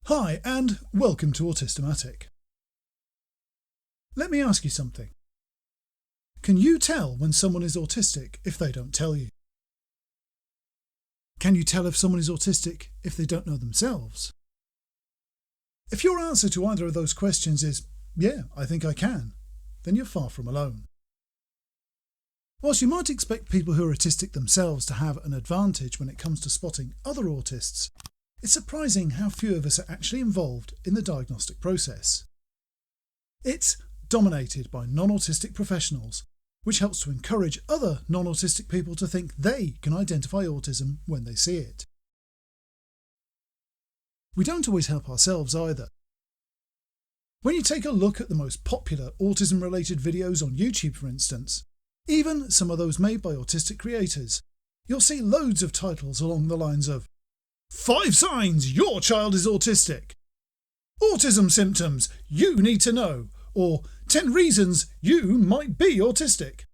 Hi and welcome to Autismatic. Let me ask you something. Can you tell when someone is autistic if they don't tell you? Can you tell if someone is autistic if they don't know themselves? If your answer to either of those questions is, yeah, I think I can, then you're far from alone. Whilst you might expect people who are autistic themselves to have an advantage when it comes to spotting other autists, it's surprising how few of us are actually involved in the diagnostic process. It's dominated by non-autistic professionals, which helps to encourage other non-autistic people to think they can identify autism when they see it. We don't always help ourselves either. When you take a look at the most popular autism-related videos on YouTube, for instance, even some of those made by autistic creators, you'll see loads of titles along the lines of 5 signs your child is autistic, autism symptoms you need to know, or 10 reasons you might be autistic.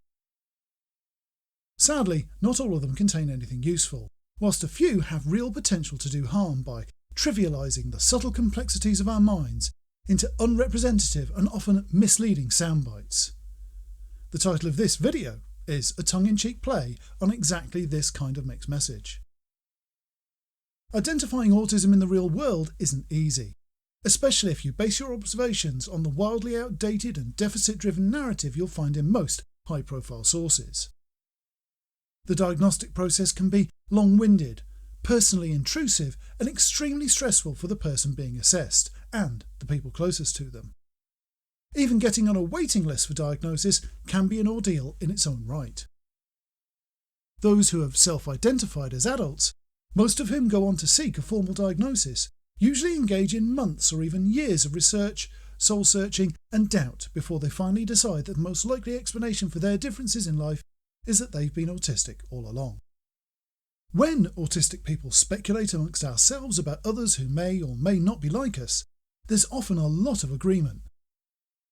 Sadly, not all of them contain anything useful, whilst a few have real potential to do harm by trivialising the subtle complexities of our minds into unrepresentative and often misleading soundbites. The title of this video is a tongue-in-cheek play on exactly this kind of mixed message. Identifying autism in the real world isn't easy, especially if you base your observations on the wildly outdated and deficit-driven narrative you'll find in most high-profile sources. The diagnostic process can be long-winded, personally intrusive, and extremely stressful for the person being assessed and the people closest to them. Even getting on a waiting list for diagnosis can be an ordeal in its own right. Those who have self-identified as adults, most of whom go on to seek a formal diagnosis, usually engage in months or even years of research, soul-searching and doubt before they finally decide that the most likely explanation for their differences in life is that they've been autistic all along. When autistic people speculate amongst ourselves about others who may or may not be like us, there's often a lot of agreement.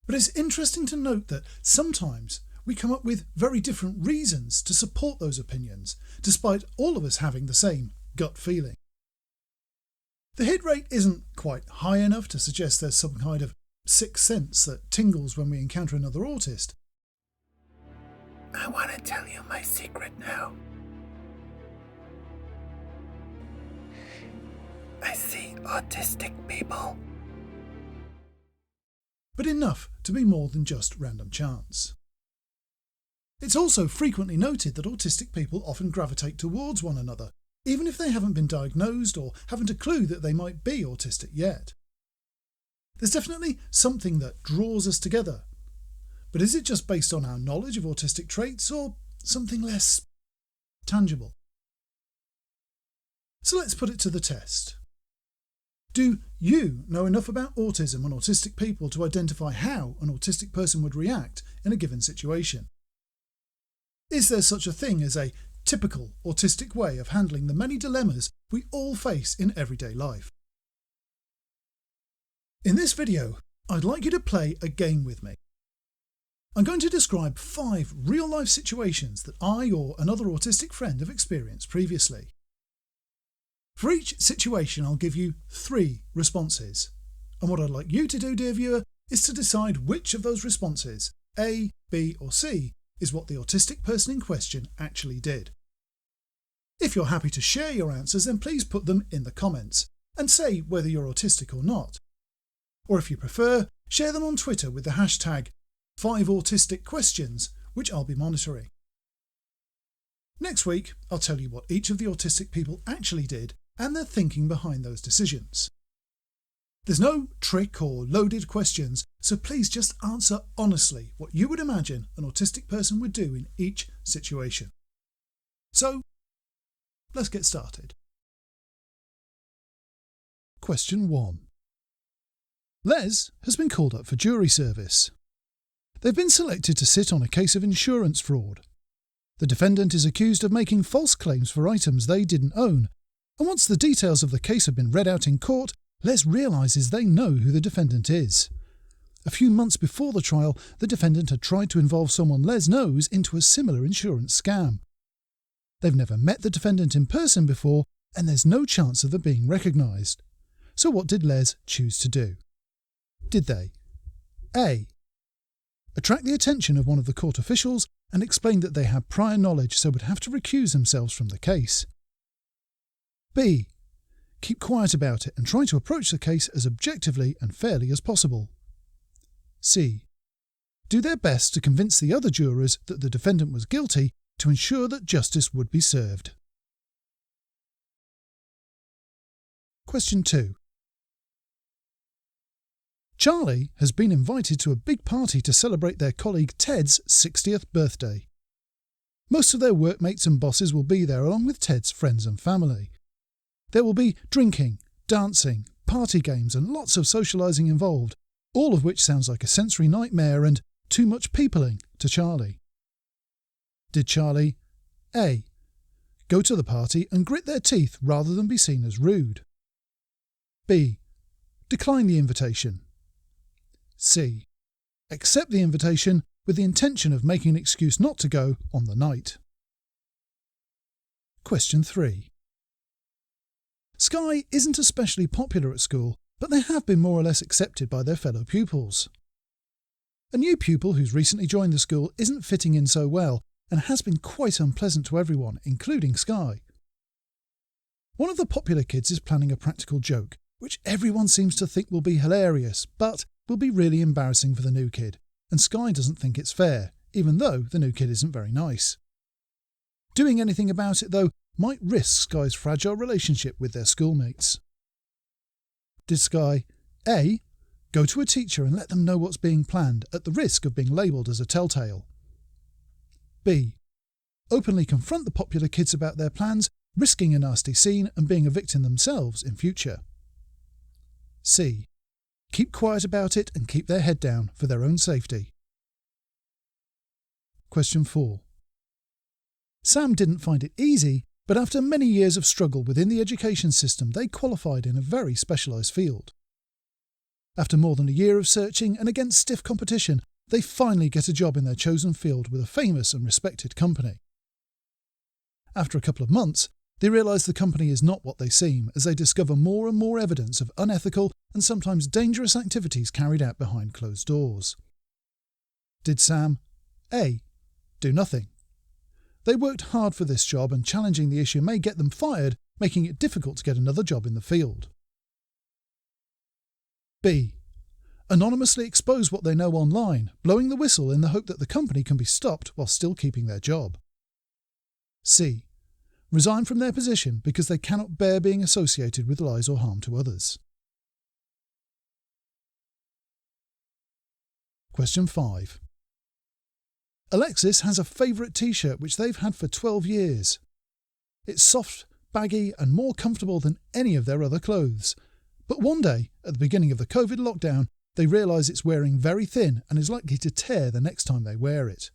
But it's interesting to note that sometimes we come up with very different reasons to support those opinions, despite all of us having the same gut feeling. The hit rate isn't quite high enough to suggest there's some kind of sixth sense that tingles when we encounter another autist. I want to tell you my secret now. I see autistic people. But enough to be more than just random chance. It's also frequently noted that autistic people often gravitate towards one another, even if they haven't been diagnosed or haven't a clue that they might be autistic yet. There's definitely something that draws us together. But is it just based on our knowledge of autistic traits or something less tangible? So let's put it to the test. Do you know enough about autism and autistic people to identify how an autistic person would react in a given situation? Is there such a thing as a typical autistic way of handling the many dilemmas we all face in everyday life? In this video, I'd like you to play a game with me. I'm going to describe 5 real-life situations that I or another autistic friend have experienced previously. For each situation, I'll give you 3 responses, and what I'd like you to do, dear viewer, is to decide which of those responses, A, B or C, is what the autistic person in question actually did. If you're happy to share your answers, then please put them in the comments and say whether you're autistic or not. Or if you prefer, share them on Twitter with the hashtag 5autisticquestions, which I'll be monitoring. Next week, I'll tell you what each of the autistic people actually did and their thinking behind those decisions. There's no trick or loaded questions, so please just answer honestly what you would imagine an autistic person would do in each situation. So, let's get started. Question 1. Les has been called up for jury service. They've been selected to sit on a case of insurance fraud. The defendant is accused of making false claims for items they didn't own, and once the details of the case have been read out in court, Les realises they know who the defendant is. A few months before the trial, the defendant had tried to involve someone Les knows into a similar insurance scam. They've never met the defendant in person before, and there's no chance of them being recognised. So what did Les choose to do? Did they A. attract the attention of one of the court officials and explain that they had prior knowledge so would have to recuse themselves from the case? B. keep quiet about it and try to approach the case as objectively and fairly as possible? C. do their best to convince the other jurors that the defendant was guilty to ensure that justice would be served? Question 2. Charlie has been invited to a big party to celebrate their colleague Ted's 60th birthday. Most of their workmates and bosses will be there along with Ted's friends and family. There will be drinking, dancing, party games and lots of socialising involved, all of which sounds like a sensory nightmare and too much peopling to Charlie. Did Charlie A. go to the party and grit their teeth rather than be seen as rude? B. decline the invitation? C. accept the invitation with the intention of making an excuse not to go on the night? Question 3. Skye isn't especially popular at school, but they have been more or less accepted by their fellow pupils. A new pupil who's recently joined the school isn't fitting in so well and has been quite unpleasant to everyone, including Skye. One of the popular kids is planning a practical joke, which everyone seems to think will be hilarious, but will be really embarrassing for the new kid, and Skye doesn't think it's fair, even though the new kid isn't very nice. Doing anything about it, though, might risk Skye's fragile relationship with their schoolmates. Did Skye A. go to a teacher and let them know what's being planned at the risk of being labelled as a telltale? B. openly confront the popular kids about their plans, risking a nasty scene and being a victim themselves in future? C. keep quiet about it and keep their head down for their own safety? Question 4. Sam didn't find it easy, but after many years of struggle within the education system, they qualified in a very specialised field. After more than a year of searching and against stiff competition, they finally get a job in their chosen field with a famous and respected company. After a couple of months, they realise the company is not what they seem, as they discover more and more evidence of unethical and sometimes dangerous activities carried out behind closed doors. Did Sam A. do nothing? They worked hard for this job, and challenging the issue may get them fired, making it difficult to get another job in the field. B. anonymously expose what they know online, blowing the whistle in the hope that the company can be stopped while still keeping their job. C. resign from their position because they cannot bear being associated with lies or harm to others. Question 5. Alexis has a favourite t-shirt which they've had for 12 years. It's soft, baggy and more comfortable than any of their other clothes. But one day, at the beginning of the COVID lockdown, they realise it's wearing very thin and is likely to tear the next time they wear it.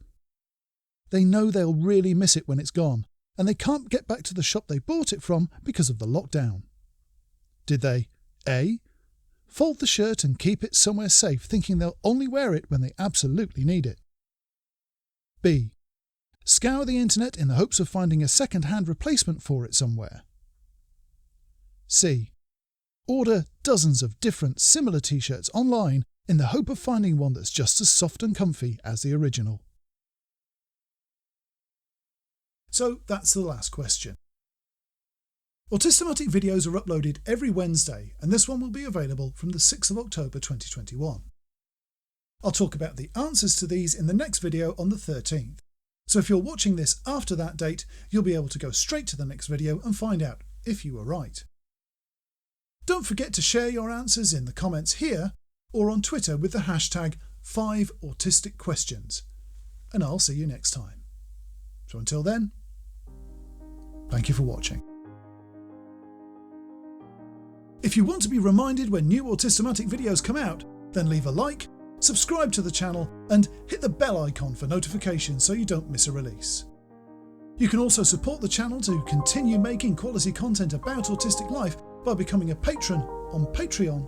They know they'll really miss it when it's gone, and they can't get back to the shop they bought it from because of the lockdown. Did they A. fold the shirt and keep it somewhere safe, thinking they'll only wear it when they absolutely need it? B. scour the internet in the hopes of finding a second-hand replacement for it somewhere? C. order dozens of different similar t-shirts online in the hope of finding one that's just as soft and comfy as the original? So that's the last question. Autistic videos are uploaded every Wednesday, and this one will be available from the 6th of October 2021. I'll talk about the answers to these in the next video on the 13th. So if you're watching this after that date, you'll be able to go straight to the next video and find out if you were right. Don't forget to share your answers in the comments here or on Twitter with the hashtag 5autisticquestions. And I'll see you next time. So until then, thank you for watching. If you want to be reminded when new Autistic videos come out, then leave a like, subscribe to the channel and hit the bell icon for notifications so you don't miss a release. You can also support the channel to continue making quality content about autistic life by becoming a patron on Patreon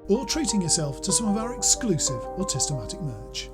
or treating yourself to some of our exclusive Autistic merch.